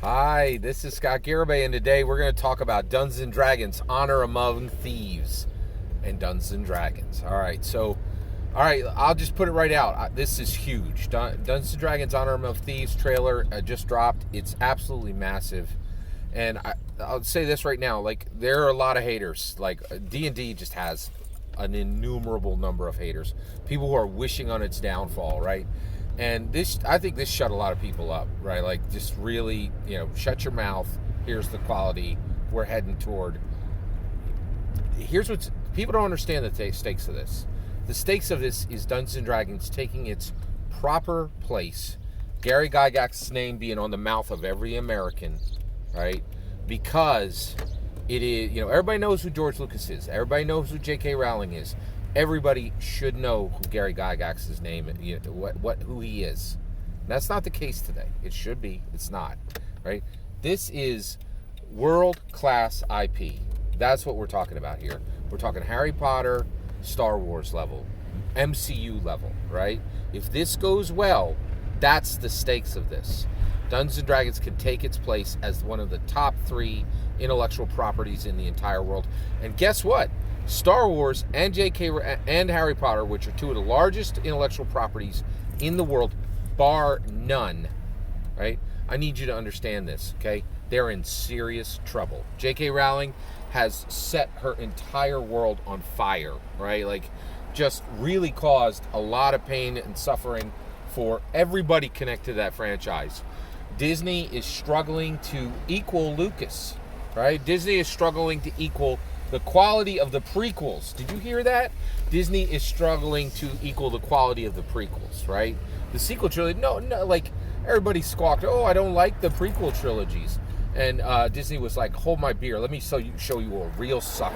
Hi, this is Scott Garibay, and today we're going to talk about Dungeons and Dragons: Honor Among Thieves and Dungeons and Dragons. All right, I'll just put it right out. This is huge. Dungeons and Dragons: Honor Among Thieves trailer just dropped. It's absolutely massive, and I'll say this right now: like, there are a lot of haters. Like, D&D just has an innumerable number of haters, people who are wishing on its downfall, right? And I think this shut a lot of people up, right? Like, just really, shut your mouth. Here's the quality we're heading toward. Here's what people don't understand: the stakes of this. The stakes of this is Dungeons and Dragons taking its proper place. Gary Gygax's name being on the mouth of every American, right? Because it is, everybody knows who George Lucas is. Everybody knows who J.K. Rowling is. Everybody should know who Gary Gygax's name, who he is. And that's not the case today. It should be. It's not, right? This is world-class IP. That's what we're talking about here. We're talking Harry Potter, Star Wars level, MCU level, right? If this goes well, that's the stakes of this. Dungeons and Dragons can take its place as one of the top 3 intellectual properties in the entire world. And guess what? Star Wars and and Harry Potter, which are 2 of the largest intellectual properties in the world, bar none, right? I need you to understand this, okay? They're in serious trouble. J.K. Rowling has set her entire world on fire, right? Like, just really caused a lot of pain and suffering for everybody connected to that franchise. Disney is struggling to equal Lucas, right? Disney is struggling to equal the quality of the prequels. Did you hear that? Disney is struggling to equal the quality of the prequels, right? The sequel trilogy, no, like, everybody squawked, oh, I don't like the prequel trilogies. And Disney was like, hold my beer. Let me show you a real suck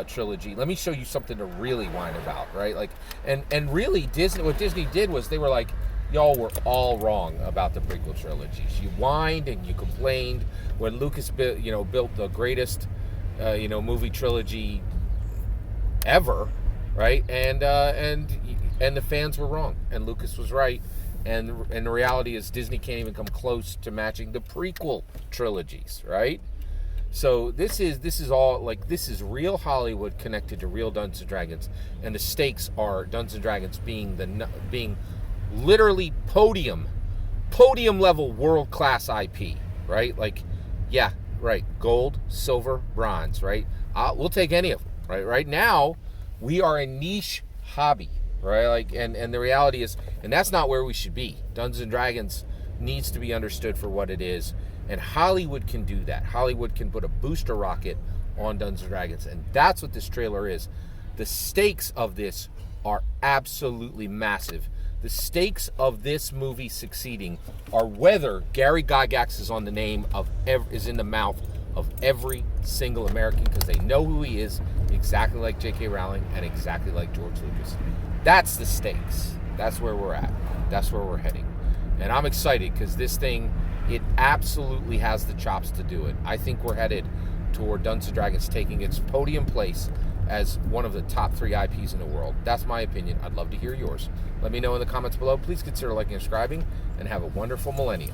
trilogy. Let me show you something to really whine about, right? Like, and really, what Disney did was they were like, y'all were all wrong about the prequel trilogies. You whined and you complained when Lucas built the greatest movie trilogy ever, right? And the fans were wrong, and Lucas was right. And the reality is Disney can't even come close to matching the prequel trilogies, right? So this is all, like, this is real Hollywood connected to real Dungeons and Dragons, and the stakes are Dungeons and Dragons being literally podium level world class IP, right? Like, yeah, right, gold, silver, bronze, right? We'll take any of them, right? Right now, we are a niche hobby, right? Like, and the reality is, and that's not where we should be. Dungeons and Dragons needs to be understood for what it is, and Hollywood can do that. Hollywood can put a booster rocket on Dungeons and Dragons, and that's what this trailer is. The stakes of this are absolutely massive. The stakes of this movie succeeding are whether Gary Gygax is on the name of is in the mouth of every single American, because they know who he is, exactly like J.K. Rowling and exactly like George Lucas. That's the stakes. That's where we're at. That's where we're heading. And I'm excited because this thing, it absolutely has the chops to do it. I think we're headed toward Dungeons & Dragons taking its podium place as one of the top 3 IPs in the world. That's my opinion. I'd love to hear yours. Let me know in the comments below. Please consider liking and subscribing, and have a wonderful millennium.